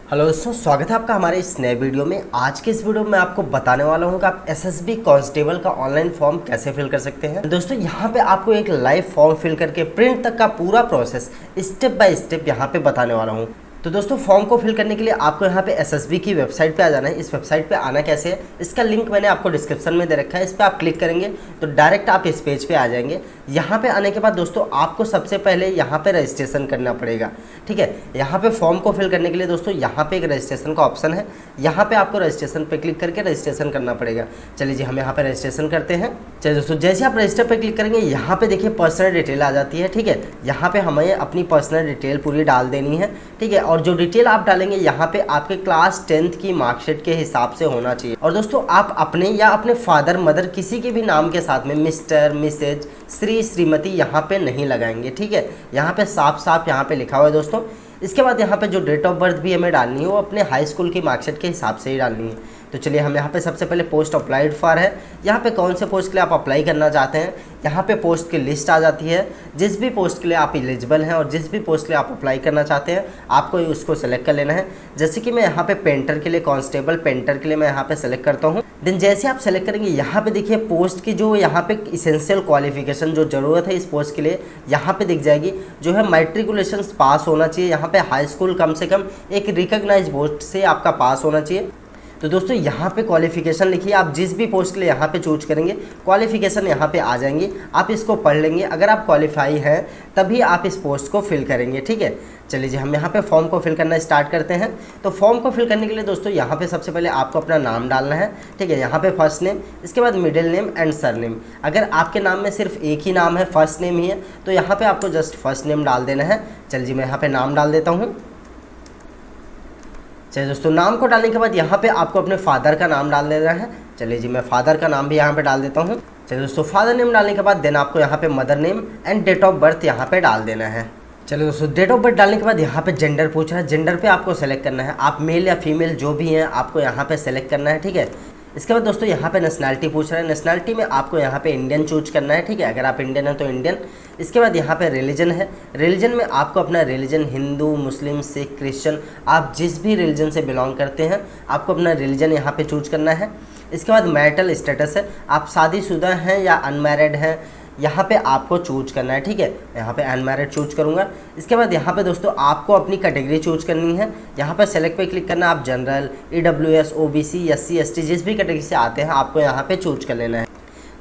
Hello दोस्तों, स्वागत है आपका हमारे इस नए वीडियो में। आज के इस वीडियो में आपको बताने वाला हूँ कि आप एसएसबी कांस्टेबल का ऑनलाइन फॉर्म कैसे फिल कर सकते हैं। दोस्तों यहाँ पे आपको एक लाइव फॉर्म फिल करके प्रिंट तक का पूरा प्रोसेस स्टेप बाय स्टेप यहाँ पे बताने वाला हूँ। तो दोस्तों फॉर्म को फिल करने के लिए आपको यहाँ पे एसएसबी की वेबसाइट पे आ जाना है। इस वेबसाइट पे आना कैसे है, इसका लिंक मैंने आपको डिस्क्रिप्शन में दे रखा है। इस पर आप क्लिक करेंगे तो डायरेक्ट आप इस पेज पे आ जाएंगे। यहाँ पे आने के बाद दोस्तों आपको सबसे पहले यहाँ पे रजिस्ट्रेशन करना पड़ेगा। ठीक है, यहाँ पे फॉर्म को फिल करने के लिए दोस्तों यहाँ पे एक रजिस्ट्रेशन का ऑप्शन है। यहाँ पे आपको रजिस्ट्रेशन पे क्लिक करके रजिस्ट्रेशन करना पड़ेगा। चलिए जी, हम यहाँ पे रजिस्ट्रेशन करते हैं। चलिए दोस्तों, जैसे आप रजिस्टर पे क्लिक करेंगे यहाँ पे देखिए पर्सनल डिटेल आ जाती है। ठीक है, यहाँ पे हमें अपनी पर्सनल डिटेल पूरी डाल देनी है। ठीक है, और जो डिटेल आप डालेंगे यहाँ पे आपके क्लास 10th की मार्कशीट के हिसाब से होना चाहिए। और दोस्तों आप अपने या अपने फादर मदर किसी के भी नाम के साथ में मिस्टर, मिसेज, श्री, श्रीमती यहाँ पे नहीं लगाएंगे। ठीक है, यहाँ पे साफ साफ यहाँ पे लिखा हुआ है दोस्तों। इसके बाद यहाँ पे जो डेट ऑफ बर्थ भी हमें डालनी है वो अपने हाई स्कूल की मार्कशीट के हिसाब से ही डालनी है। तो चलिए, हम यहाँ पे सबसे पहले पोस्ट अप्लाइड फॉर है। यहाँ पे कौन से पोस्ट के लिए आप अप्लाई करना चाहते हैं, यहाँ पे पोस्ट की लिस्ट आ जाती है। जिस भी पोस्ट के लिए आप एलिजिबल हैं और जिस भी पोस्ट के लिए आप अप्लाई करना चाहते हैं आपको उसको सेलेक्ट कर लेना है। जैसे कि मैं यहाँ पे पेंटर के लिए, कांस्टेबल पेंटर के लिए मैं यहाँ पे सेलेक्ट करता हूँ। देन जैसे आप सेलेक्ट करेंगे यहाँ पे देखिए पोस्ट की जो यहाँ पे इसेंशियल क्वालिफिकेशन जो ज़रूरत है इस पोस्ट के लिए यहाँ पे दिख जाएगी। जो है मैट्रिकुलेशन पास होना चाहिए। यहाँ पे हाई स्कूल कम से कम एक रिकॉग्नाइज्ड बोर्ड से आपका पास होना चाहिए। तो दोस्तों यहाँ पे क्वालिफिकेशन लिखिए। आप जिस भी पोस्ट के लिए यहाँ पे चूज करेंगे क्वालिफिकेशन यहाँ पे आ जाएंगी। आप इसको पढ़ लेंगे, अगर आप क्वालिफाई हैं तभी आप इस पोस्ट को फिल करेंगे। ठीक है, चलिए जी, हम यहाँ पे फॉर्म को फिल करना स्टार्ट करते हैं। तो फॉर्म को फिल करने के लिए दोस्तों यहाँ पे सबसे पहले आपको अपना नाम डालना है। ठीक है, यहाँ पे फर्स्ट नेम, इसके बाद मिडिल नेम एंड सरनेम। अगर आपके नाम में सिर्फ एक ही नाम है, फर्स्ट नेम ही है, तो यहाँ पे आपको जस्ट फर्स्ट नेम डाल देना है। चलिए जी, मैं यहाँ पे नाम डाल देता हूँ। चलिए दोस्तों, नाम को डालने के बाद यहाँ पे आपको अपने फादर का नाम डाल देना है। चलिए जी, मैं फादर का नाम भी यहाँ पे डाल देता हूँ। चलिए दोस्तों, फादर नेम डालने के बाद देन आपको यहाँ पे mother name and date of birth यहाँ पे डाल देना है। चलिए दोस्तों, डेट ऑफ बर्थ डालने के बाद यहाँ पे जेंडर पूछ रहा है। जेंडर पे आपको सेलेक्ट करना है। आप मेल या फीमेल जो भी हैं आपको यहाँ पे सेलेक्ट करना है। ठीक है, इसके बाद दोस्तों यहाँ पे नेशनैलिटी पूछ रहा है। नेशनैलिटी में आपको यहाँ पे इंडियन चूज करना है। ठीक है, अगर आप इंडियन हैं तो इंडियन। इसके बाद यहाँ पे रिलीजन है। रिलीजन में आपको अपना रिलीजन हिंदू, मुस्लिम, सिख, क्रिश्चियन, आप जिस भी रिलीजन से बिलोंग करते हैं आपको अपना रिलीजन यहाँ पे चूज करना है। इसके बाद मैरिटल स्टेटस है, आप शादीशुदा हैं या अनमैरिड हैं यहाँ पे आपको चूज करना है। ठीक है, यहाँ पे अनमैरिड चूज करूँगा। इसके बाद यहाँ पे दोस्तों आपको अपनी कैटेगरी चूज करनी है। यहाँ पे सेलेक्ट पे क्लिक करना है। आप general, EWS, OBC, SC, ST जिस भी कैटेगरी से आते हैं आपको यहाँ पे चूज कर लेना है।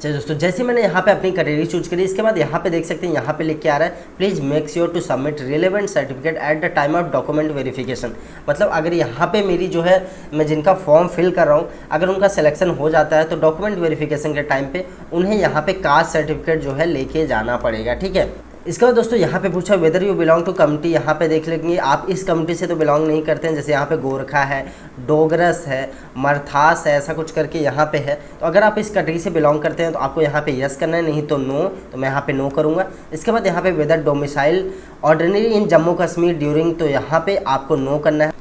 चलिए दोस्तों, जैसे मैंने यहाँ पे अपनी कैटेगरी चूज करी, इसके बाद यहाँ पे देख सकते हैं यहाँ पे लिख के आ रहा है please make sure to submit relevant certificate at the time of document verification. मतलब अगर यहाँ पे मेरी जो है मैं जिनका फॉर्म फिल कर रहा हूँ अगर उनका सिलेक्शन हो जाता है तो डॉक्यूमेंट वेरिफिकेशन के टाइम पे उन्हें यहाँ पे कास्ट सर्टिफिकेट जो है लेके जाना पड़ेगा। ठीक है, इसके बाद दोस्तों यहाँ पे पूछा whether you belong to community. यहाँ पे देख लेंगे आप इस कम्युनिटी से तो बिलोंग नहीं करते हैं। जैसे यहाँ पे गोरखा है, डोगरस है, मरथास है, ऐसा कुछ करके यहाँ पे है। तो अगर आप इस कैटेगरी से बिलोंग करते हैं तो आपको यहाँ पे यस करना है, नहीं तो नो। तो मैं यहाँ पे नो करूँगा। इसके बाद यहाँ पे वेदर डोमिसाइल ऑर्डिनरी इन जम्मू कश्मीर ड्यूरिंग, तो यहाँ पे आपको नो करना है।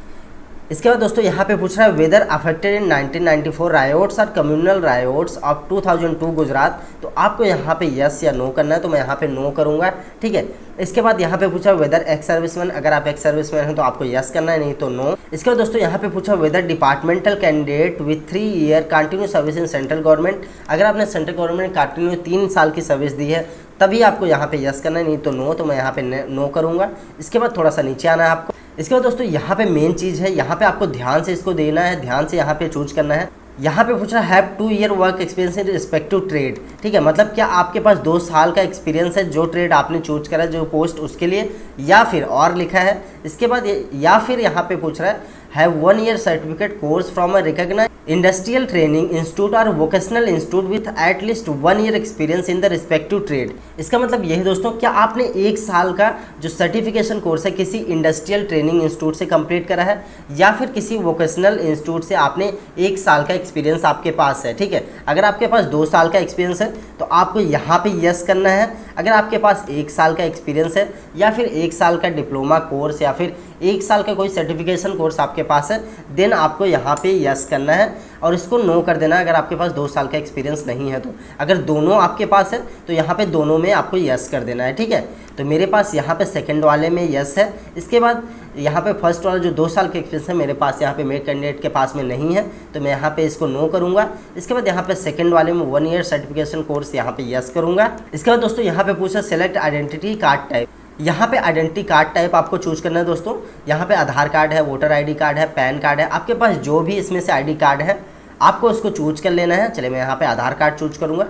इसके बाद दोस्तों यहाँ पे पूछ रहा है वेदर अफेक्टेड इन 1994 रायोट्स और कम्युनल रायोट्स ऑफ 2002 गुजरात। तो आपको यहाँ पे यस या नो करना है, तो मैं यहाँ पे नो करूँगा। ठीक है, इसके बाद यहाँ पे पूछा वेदर एक्स सर्विसमैन। अगर आप एक्स सर्विसमैन हैं तो आपको यस करना है, नहीं तो नो। इसके बाद दोस्तों यहाँ पे पूछा whether departmental candidate with 3 year continue service in central government. अगर आपने सेंट्रल गवर्नमेंट कंटिन्यू 3 साल की सर्विस दी है तभी आपको यहाँ पे यस करना है, नहीं तो नो। तो मैं यहाँ पे नो करूँगा। इसके बाद थोड़ा सा नीचे आना है आपको। इसके बाद दोस्तों यहाँ पे मेन चीज़ है, यहाँ पे आपको ध्यान से इसको देना है, ध्यान से यहाँ पे चूज करना है। यहाँ पे पूछ रहा है have 2 year work experience in respective trade. ठीक है, मतलब क्या आपके पास 2 साल का एक्सपीरियंस है जो ट्रेड आपने चूज करा जो पोस्ट उसके लिए, या फिर और लिखा है। इसके बाद या फिर यहाँ पे पूछ रहा है have 1 year certificate course from a recognised industrial training institute और vocational institute with at least 1 year experience in the respective trade. इसका मतलब यही दोस्तों, क्या आपने 1 साल का जो सर्टिफिकेशन कोर्स है किसी इंडस्ट्रियल ट्रेनिंग इंस्टीट्यूट से कंप्लीट करा है, या फिर किसी वोकेशनल इंस्टीट्यूट से आपने 1 साल का एक्सपीरियंस आपके पास है। ठीक है, अगर आपके पास 2 साल का एक्सपीरियंस है तो आपको यहाँ पे यस करना है। अगर आपके पास 1 साल का एक्सपीरियंस है या फिर 1 साल का डिप्लोमा कोर्स या फिर 1 साल का कोई सर्टिफिकेशन कोर्स आपके पास है, देन आपको यहाँ पे यस करना है और इसको नो कर देना अगर आपके पास 2 साल का एक्सपीरियंस नहीं है तो। अगर दोनों आपके पास है तो यहाँ पे दोनों में आपको यस कर देना है। ठीक है, तो मेरे पास यहाँ पे सेकंड वाले में यस है। इसके बाद यहाँ पे फर्स्ट वाला जो 2 साल का एक्सपीरियंस है मेरे पास यहाँ पे मेरे कैंडिडेट के पास में नहीं है, तो मैं यहाँ पे इसको नो करूँगा। इसके बाद यहाँ पे सेकंड वाले में 1 ईयर सर्टिफिकेशन कोर्स यहाँ पे यस करूँगा। इसके बाद दोस्तों यहाँ पे पूछा सेलेक्ट आइडेंटिटी कार्ड टाइप। यहाँ पे आइडेंटिटी कार्ड टाइप आपको चूज करना है दोस्तों। यहाँ पे आधार कार्ड है, वोटर ID कार्ड है, पैन कार्ड है, आपके पास जो भी इसमें से ID कार्ड है आपको उसको चूज कर लेना है। चलिए मैं यहाँ पे आधार कार्ड चूज करूँगा।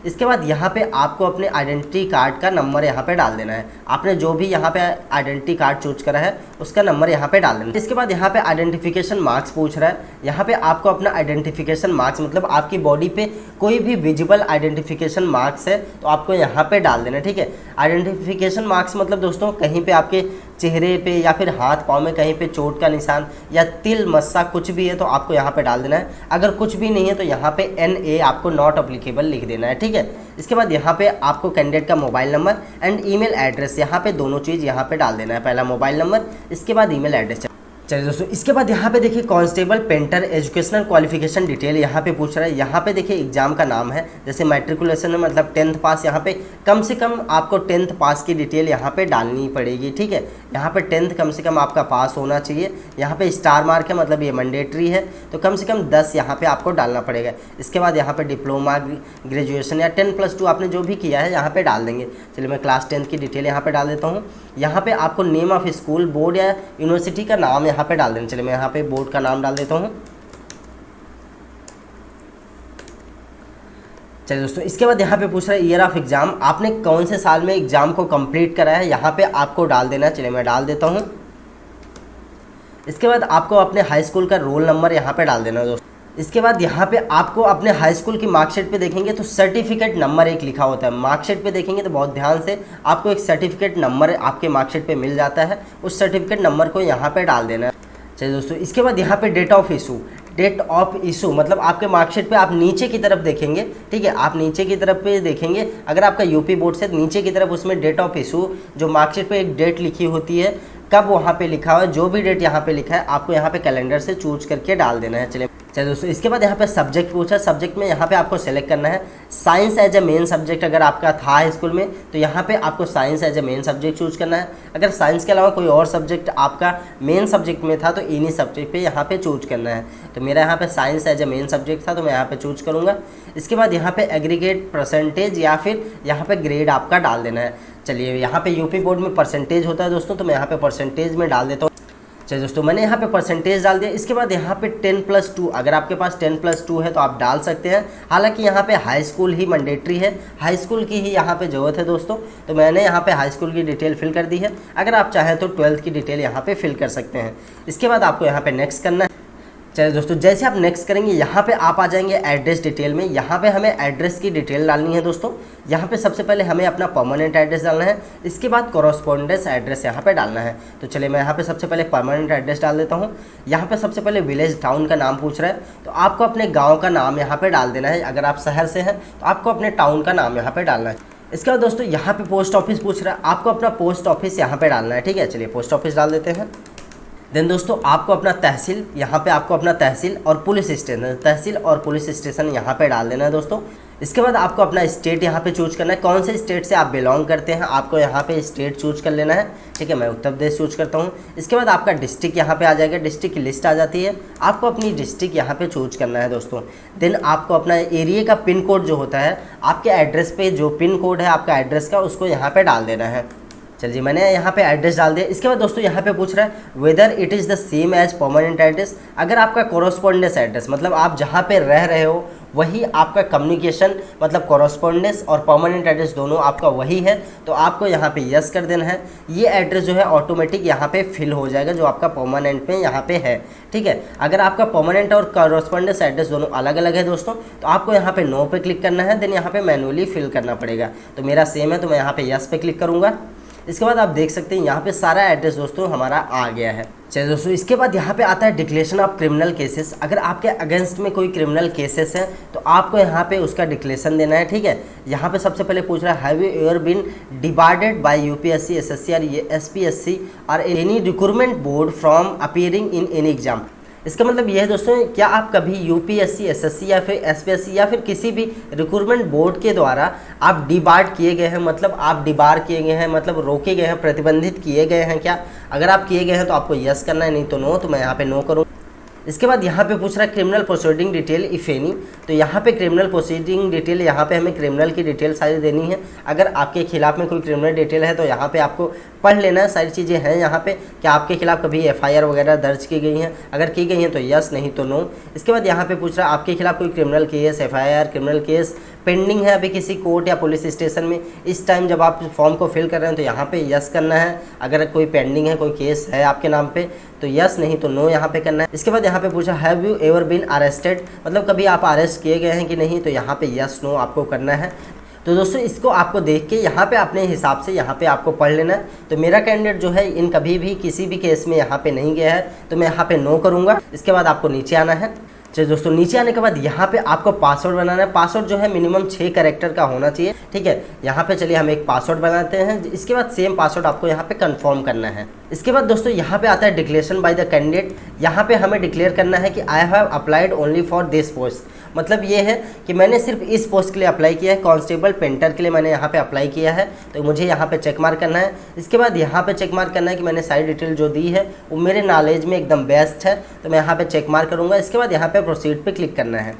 इसके बाद यहाँ पे आपको अपने आइडेंटिटी कार्ड का नंबर यहाँ पे डाल देना है। आपने जो भी यहाँ पे आइडेंटिटी कार्ड चूज करा है उसका नंबर यहाँ पे डाल देना है। इसके बाद यहाँ पे आइडेंटिफिकेशन मार्क्स पूछ रहा है। यहाँ पे आपको अपना आइडेंटिफिकेशन मार्क्स मतलब आपकी बॉडी पे कोई भी विजिबल आइडेंटिफिकेशन मार्क्स है तो आपको यहाँ पे डाल देना है, ठीक है। आइडेंटिफिकेशन मार्क्स मतलब दोस्तों कहीं पे आपके चेहरे पे या फिर हाथ पाँव में कहीं पे चोट का निशान या तिल मस्सा कुछ भी है तो आपको यहाँ पे डाल देना है। अगर कुछ भी नहीं है तो यहाँ पे NA आपको नॉट अप्लीकेबल लिख देना है, ठीक है। इसके बाद यहाँ पे आपको कैंडिडेट का mobile number and email address यहाँ पे दोनों चीज़ यहाँ पे डाल देना है। पहला मोबाइल नंबर, इसके बाद ईमेल एड्रेस। चलिए दोस्तों इसके बाद यहाँ पे देखिए constable painter educational qualification detail यहाँ पे पूछ रहा है। यहाँ पे देखिए एग्जाम का नाम है, जैसे मैट्रिकुलेशन में मतलब 10th पास, यहाँ पे कम से कम आपको 10th पास की डिटेल यहाँ पे डालनी पड़ेगी, ठीक है। यहाँ पे 10th कम से कम आपका पास होना चाहिए। यहाँ पे स्टार मार्क है मतलब ये मैंडेटरी है, तो कम से कम 10 यहाँ पे आपको डालना पड़ेगा। इसके बाद यहाँ पे डिप्लोमा, ग्रेजुएशन या 10+2 आपने जो भी किया है यहाँ पे डाल देंगे। चलिए मैं क्लास 10th की डिटेल यहाँ पे डाल देता हूँ। यहाँ पे आपको नेम ऑफ स्कूल, बोर्ड या यूनिवर्सिटी का नाम यहाँ पे डाल देना। चलिए मैं यहाँ पे बोर्ड का नाम डाल देता हूँ। चलिए दोस्तों इसके बाद यहाँ पे पूछ रहा है ईयर ऑफ एग्जाम, आपने कौन से साल में एग्जाम को कंप्लीट करा है यहाँ पे आपको डाल देना। चलिए मैं डाल देता हूँ। इसके बाद आपको अपने हाई स्कूल का रोल नंबर यहाँ पे डाल देना दोस्तों। इसके बाद यहाँ पे आपको अपने हाई स्कूल की मार्कशीट पे देखेंगे तो सर्टिफिकेट नंबर एक लिखा होता है। मार्कशीट पे देखेंगे तो बहुत ध्यान से आपको एक सर्टिफिकेट नंबर आपके मार्कशीट पे मिल जाता है, उस सर्टिफिकेट नंबर को यहाँ पे डाल देना है। चलिए दोस्तों इसके बाद यहाँ पे डेट ऑफ इशू मतलब आपके मार्कशीट पे आप नीचे की तरफ देखेंगे, ठीक है। आप नीचे की तरफ पे देखेंगे, अगर आपका यूपी बोर्ड से नीचे की तरफ उसमें डेट ऑफ इशू जो मार्कशीट पे एक डेट लिखी होती है, कब वहाँ पे लिखा हुआ है, जो भी डेट यहाँ पे लिखा है आपको यहाँ पे कैलेंडर से चूज करके डाल देना है। चलिए दोस्तों इसके बाद यहाँ पे सब्जेक्ट पूछा। सब्जेक्ट में यहाँ पे आपको सेलेक्ट करना है science as a main subject. अगर आपका था हाई स्कूल में तो यहाँ पे आपको science as a main subject choose करना है। अगर साइंस के अलावा कोई और सब्जेक्ट आपका मेन सब्जेक्ट में था तो इन्हीं सब्जेक्ट पे यहाँ पे चूज करना है। तो मेरा यहाँ पे science as a main subject था तो मैं यहाँ पे चूज करूँगा। इसके बाद यहाँ पे एग्रीगेट परसेंटेज या फिर यहाँ पे ग्रेड आपका डाल देना है। चलिए यहाँ पे यूपी बोर्ड में परसेंटेज होता है दोस्तों, तो मैं यहाँ पे परसेंटेज में डाल देता हूँ। चलिए दोस्तों मैंने यहाँ पे परसेंटेज डाल दिया। इसके बाद यहाँ पे 10+2, अगर आपके पास 10+2 है तो आप डाल सकते हैं। हालांकि यहाँ पे हाई स्कूल ही मैंडेटरी है, हाई स्कूल की ही यहाँ पे ज़रूरत है दोस्तों, तो मैंने यहाँ पे हाई स्कूल की डिटेल फिल कर दी है। अगर आप चाहें तो 12th की डिटेल यहाँ पे फिल कर सकते हैं। इसके बाद आपको यहाँ पे नेक्स्ट करना है। चलिए दोस्तों जैसे आप नेक्स्ट करेंगे यहाँ पे आप आ जाएंगे एड्रेस डिटेल में। यहाँ पे हमें एड्रेस की डिटेल डालनी है दोस्तों। यहाँ पे सबसे पहले हमें अपना परमानेंट एड्रेस डालना है, इसके बाद कॉरस्पॉन्डेंस एड्रेस यहाँ पे डालना है। तो चलिए मैं यहाँ पे सबसे पहले परमानेंट एड्रेस डाल देता हूँ। यहाँ पे सबसे पहले विलेज टाउन का नाम पूछ रहा है, तो आपको अपने गाँव का नाम यहाँ पे डाल देना है। अगर आप शहर से हैं तो आपको अपने टाउन का नाम यहाँ पे डालना है। इसके बाद दोस्तों यहाँ पे पोस्ट ऑफिस पूछ रहा है, आपको अपना पोस्ट ऑफिस यहाँ पे डालना है, ठीक है। चलिए पोस्ट ऑफिस डाल देते हैं। देन दोस्तों आपको अपना तहसील, यहाँ पे आपको अपना तहसील और पुलिस स्टेशन, तहसील और पुलिस स्टेशन यहाँ पे डाल देना है दोस्तों। इसके बाद आपको अपना स्टेट यहाँ पे चूज करना है, कौन से स्टेट से आप बिलोंग करते हैं आपको यहाँ पे स्टेट चूज कर लेना है, ठीक है। मैं उत्तर प्रदेश चूज करता हूँ। इसके बाद आपका डिस्ट्रिक्ट यहाँ पे आ जाएगा, डिस्ट्रिक्ट की लिस्ट आ जाती है, आपको अपनी डिस्ट्रिक्ट यहाँ पे चूज करना है दोस्तों। देन आपको अपना एरिया का पिन कोड जो होता है, आपके एड्रेस पे जो पिन कोड है आपका एड्रेस का, उसको यहाँ पे डाल देना है। चलिए मैंने यहाँ पे एड्रेस डाल दिया। इसके बाद दोस्तों यहाँ पे पूछ रहा है whether it is the same as permanent address. अगर आपका कॉरस्पॉन्डेंस एड्रेस मतलब आप जहाँ पे रह रहे हो वही आपका कम्युनिकेशन मतलब कॉरस्पॉन्डेंस और परमानेंट एड्रेस दोनों आपका वही है, तो आपको यहाँ पे यस कर देना है। ये एड्रेस जो है ऑटोमेटिक यहाँ पे फिल हो जाएगा जो आपका परमानेंट में यहाँ पे है, ठीक है। अगर आपका परमानेंट और कॉरस्पॉन्डेंस एड्रेस दोनों अलग अलग है दोस्तों, तो आपको यहाँ पे नो पे क्लिक करना है। देन यहाँ पे मैनुअली फिल करना पड़ेगा। तो मेरा सेम है तो मैं यहाँ पे यस पे क्लिक करूँगा। इसके बाद आप देख सकते हैं यहाँ पे सारा एड्रेस दोस्तों हमारा आ गया है। चलिए दोस्तों इसके बाद यहाँ पे आता है डिक्लेरेशन ऑफ क्रिमिनल केसेस। अगर आपके अगेंस्ट में कोई क्रिमिनल केसेस हैं तो आपको यहाँ पे उसका डिक्लेरेशन देना है, ठीक है। यहाँ पे सबसे पहले पूछ रहा है have you ever been debarred by UPSC, SSC और एसपीएससी और any recruitment board from appearing in any exam. इसका मतलब ये है दोस्तों, क्या आप कभी यूपीएससी, एसएससी या फिर एसपीएससी या फिर किसी भी रिक्रूटमेंट बोर्ड के द्वारा आप डिबार्ड किए गए हैं, मतलब आप डिबार किए गए हैं, मतलब रोके गए हैं, प्रतिबंधित किए गए हैं क्या? अगर आप किए गए हैं तो आपको यस करना है, नहीं तो नो। तो मैं यहाँ पे नो करूँ। इसके बाद यहाँ पे पूछ रहा है criminal proceeding detail if any. तो यहाँ पे क्रिमिनल प्रोसीडिंग डिटेल, यहाँ पे हमें क्रिमिनल की डिटेल सारी देनी है। अगर आपके खिलाफ में कोई क्रिमिनल डिटेल है तो यहाँ पे आपको पढ़ लेना है, सारी चीज़ें हैं यहाँ पे। क्या आपके खिलाफ कभी एफआईआर वगैरह दर्ज की गई हैं? अगर की गई हैं तो यस, नहीं तो नो। इसके बाद यहाँ पे पूछ रहा है आपके खिलाफ कोई criminal case, FIR, criminal case pending है अभी किसी कोर्ट या पुलिस स्टेशन में, इस टाइम जब आप फॉर्म को फिल कर रहे हैं तो यहाँ पे यस करना है। अगर कोई पेंडिंग है, कोई केस है आपके नाम पे तो यस, नहीं तो नो यहाँ पे करना है। इसके बाद यहाँ पे पूछा have you ever been arrested, मतलब कभी आप अरेस्ट किए गए हैं कि नहीं, तो यहाँ पे यस नो आपको करना है। तो दोस्तों इसको आपको देख के यहाँ पे अपने हिसाब से यहाँ पे आपको पढ़ लेना है। तो मेरा कैंडिडेट जो है इन कभी भी किसी भी केस में यहाँ पे नहीं गया है, तो मैं यहाँ पे नो करूँगा। इसके बाद आपको नीचे आना है। चलिए दोस्तों, नीचे आने के बाद यहाँ पे आपको पासवर्ड बनाना है। पासवर्ड जो है मिनिमम 6 कैरेक्टर का होना चाहिए, ठीक है। यहाँ पे चलिए हम एक पासवर्ड बनाते हैं। इसके बाद सेम पासवर्ड आपको यहाँ पे कंफर्म करना है। इसके बाद दोस्तों यहाँ पे आता है डिक्लेरेशन बाय द कैंडिडेट। यहाँ पे हमें डिक्लेयर करना है कि I have applied only for this post, मतलब ये है कि मैंने सिर्फ इस पोस्ट के लिए अप्लाई किया है, कांस्टेबल पेंटर के लिए मैंने यहाँ पे अप्लाई किया है, तो मुझे यहाँ पे चेक मार्क करना है। इसके बाद यहाँ पे चेक मार्क करना है कि मैंने सारी डिटेल जो दी है वो मेरे नॉलेज में एकदम बेस्ट है, तो मैं यहाँ पे चेक मार्क करूँगा। इसके बाद यहाँ पे प्रोसीड पे क्लिक करना है।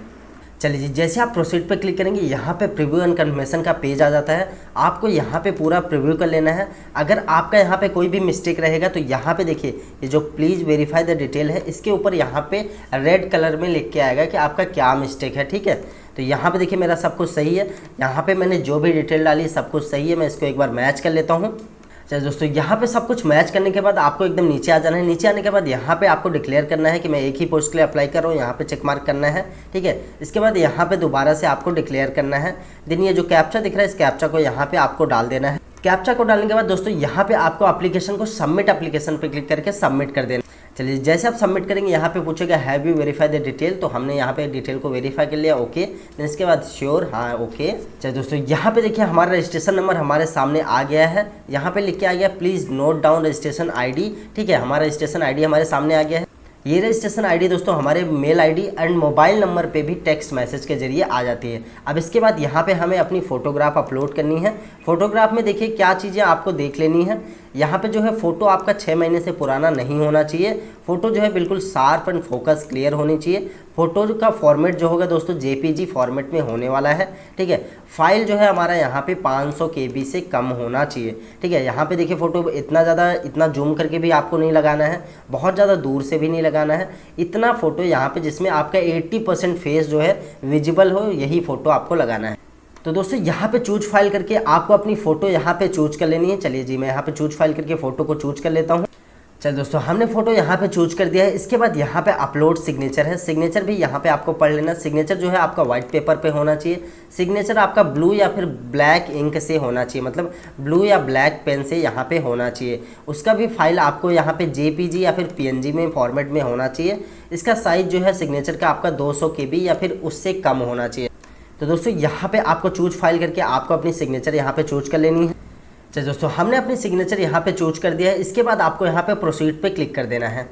चलिए जी, जैसे आप प्रोसीड पे क्लिक करेंगे यहाँ पे प्रीव्यू एंड कन्फर्मेशन का पेज आ जाता है। आपको यहाँ पे पूरा प्रीव्यू कर लेना है। अगर आपका यहाँ पे कोई भी मिस्टेक रहेगा तो यहाँ पे देखिए ये जो प्लीज़ वेरीफाई द डिटेल है, इसके ऊपर यहाँ पे रेड कलर में लिख के आएगा कि आपका क्या मिस्टेक है, ठीक है। तो यहाँ पे देखिए मेरा सब कुछ सही है। यहाँ पे मैंने जो भी डिटेल डाली सब कुछ सही है। मैं इसको एक बार मैच कर लेता हूँ। चलिए दोस्तों, यहाँ पे सब कुछ मैच करने के बाद आपको एकदम नीचे आ जाना है। नीचे आने के बाद यहाँ पे आपको डिक्लेयर करना है कि मैं एक ही पोस्ट के लिए अप्लाई कर रहा हूँ, यहाँ पे चेक मार्क करना है, ठीक है। इसके बाद यहाँ पे दोबारा से आपको डिक्लेयर करना है। देन ये जो कैप्चा दिख रहा है, इस कैप्चा को यहाँ पे आपको डाल देना है। कैप्चा को डालने के बाद दोस्तों यहाँ पे आपको एप्लीकेशन को सबमिट एप्लीकेशन पे क्लिक करके सबमिट कर देना। चलिए, जैसे आप सबमिट करेंगे यहाँ पे पूछेगा have you verify the detail, तो हमने यहाँ पे डिटेल को वेरीफाई कर लिया, ओके। देन इसके बाद श्योर, हाँ ओके। चलिए दोस्तों, यहाँ पे देखिए हमारा रजिस्ट्रेशन नंबर हमारे सामने आ गया है। यहाँ पे लिख के आ गया please note down registration ID, ठीक है। हमारा रजिस्ट्रेशन आईडी हमारे सामने आ गया है। ये रजिस्ट्रेशन आईडी दोस्तों हमारे mail ID and mobile number पे भी टेक्स्ट मैसेज के जरिए आ जाती है। अब इसके बाद यहाँ पे हमें अपनी फ़ोटोग्राफ अपलोड करनी है। फ़ोटोग्राफ में देखिए क्या चीज़ें आपको देख लेनी है। यहाँ पे जो है फ़ोटो आपका 6 महीने से पुराना नहीं होना चाहिए। फ़ोटो जो है बिल्कुल शार्प एंड फोकस क्लियर होनी चाहिए। फ़ोटो का फॉर्मेट जो होगा दोस्तों जेपीजी फॉर्मेट में होने वाला है, ठीक है। फाइल जो है हमारा यहाँ पे 500 KB से कम होना चाहिए, ठीक है। यहाँ पे देखिए फ़ोटो इतना जूम करके भी आपको नहीं लगाना है, बहुत ज़्यादा दूर से भी नहीं लगाना है। इतना फ़ोटो यहाँ पे जिसमें आपका 80% फेस जो है विजिबल हो, यही फ़ोटो आपको लगाना है। तो दोस्तों यहाँ पे चूज फाइल करके आपको अपनी फ़ोटो यहाँ पे चूज कर लेनी है। चलिए जी, मैं यहाँ पे चूज फाइल करके फ़ोटो को चूज कर लेता हूँ। चलिए दोस्तों, हमने फ़ोटो यहाँ पे चूज कर दिया है। इसके बाद यहाँ पे अपलोड सिग्नेचर है। सिग्नेचर भी यहाँ पे आपको पढ़ लेना। सिग्नेचर जो है आपका व्हाइट पेपर पे होना चाहिए। सिग्नेचर आपका ब्लू या फिर ब्लैक इंक से होना चाहिए, मतलब ब्लू या ब्लैक पेन से यहाँ पे होना चाहिए। उसका भी फाइल आपको यहाँ पे JPG या फिर PNG में फॉर्मेट में होना चाहिए। इसका साइज़ जो है सिग्नेचर का आपका 200 KB या फिर उससे कम होना चाहिए। तो दोस्तों यहाँ पे आपको चूज फाइल करके आपको अपनी सिग्नेचर यहाँ पे चूज कर लेनी है। चलिए दोस्तों, हमने अपनी सिग्नेचर यहाँ पे चूज कर दिया है। इसके बाद आपको यहाँ पे प्रोसीड पे क्लिक कर देना है।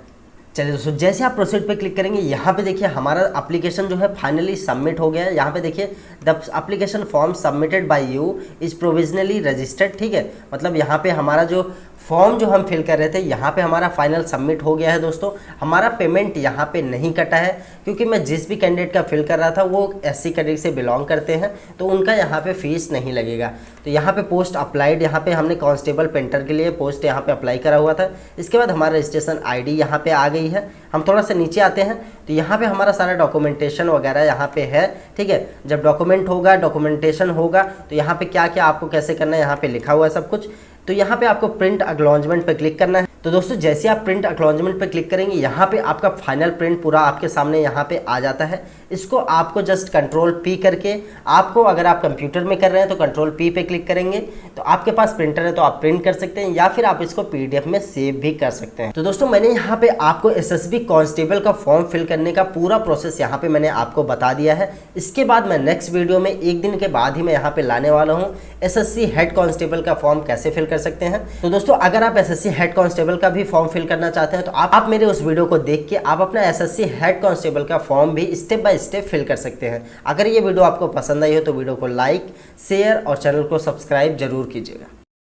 चलिए दोस्तों, जैसे आप प्रोसीड पे क्लिक करेंगे यहाँ पे देखिए हमारा एप्लीकेशन जो है फाइनली सबमिट हो गया है। यहाँ पे देखिए the application form submitted by you is provisionally registered, ठीक है। मतलब यहाँ पे हमारा जो फॉर्म जो हम फिल कर रहे थे यहाँ पे हमारा फाइनल सबमिट हो गया है। दोस्तों हमारा पेमेंट यहाँ पे नहीं कटा है, क्योंकि मैं जिस भी कैंडिडेट का फिल कर रहा था वो SC कैटेगरी से बिलोंग करते हैं, तो उनका यहाँ पे फीस नहीं लगेगा। तो यहाँ पे पोस्ट अप्लाइड, यहाँ पे हमने कांस्टेबल पेंटर के लिए पोस्ट यहाँ पे अप्लाई करा हुआ था। इसके बाद हमारा रजिस्ट्रेशन ID यहाँ पे आ गई है। हम थोड़ा सा नीचे आते हैं तो यहाँ पे हमारा सारा डॉक्यूमेंटेशन वगैरह यहाँ पे है, ठीक है। जब डॉक्यूमेंटेशन होगा तो यहाँ पे क्या क्या आपको कैसे करना है यहाँ पे लिखा हुआ है सब कुछ। तो यहाँ पे आपको प्रिंट एक्नॉलेजमेंट पे क्लिक करना है। तो दोस्तों जैसे आप प्रिंट एक्नॉलेजमेंट पे क्लिक करेंगे यहाँ पे आपका फाइनल प्रिंट पूरा आपके सामने यहाँ पे आ जाता है। इसको आपको जस्ट कंट्रोल P करके, आपको अगर आप कंप्यूटर में कर रहे हैं तो कंट्रोल P पे क्लिक करेंगे तो आपके पास प्रिंटर है तो आप प्रिंट कर सकते हैं, या फिर आप इसको PDF में सेव भी कर सकते हैं। तो दोस्तों मैंने यहाँ पे आपको SSB कांस्टेबल का फॉर्म फिल करने का पूरा प्रोसेस यहाँ पे मैंने आपको बता दिया है। इसके बाद मैं नेक्स्ट वीडियो में 1 दिन के बाद ही मैं यहाँ पे लाने वाला हूँ SSC हेड कांस्टेबल का फॉर्म कैसे फिल कर सकते हैं। तो दोस्तों अगर आप एसएससी हेड कांस्टेबल का भी फॉर्म फिल करना चाहते हैं तो आप मेरे उस वीडियो को देख के आप अपना एसएससी हेड कांस्टेबल का फॉर्म भी स्टेप बाय स्टेप फिल कर सकते हैं। अगर ये वीडियो आपको पसंद आई हो तो वीडियो को लाइक, शेयर और चैनल को सब्सक्राइब जरूर कीजिएगा।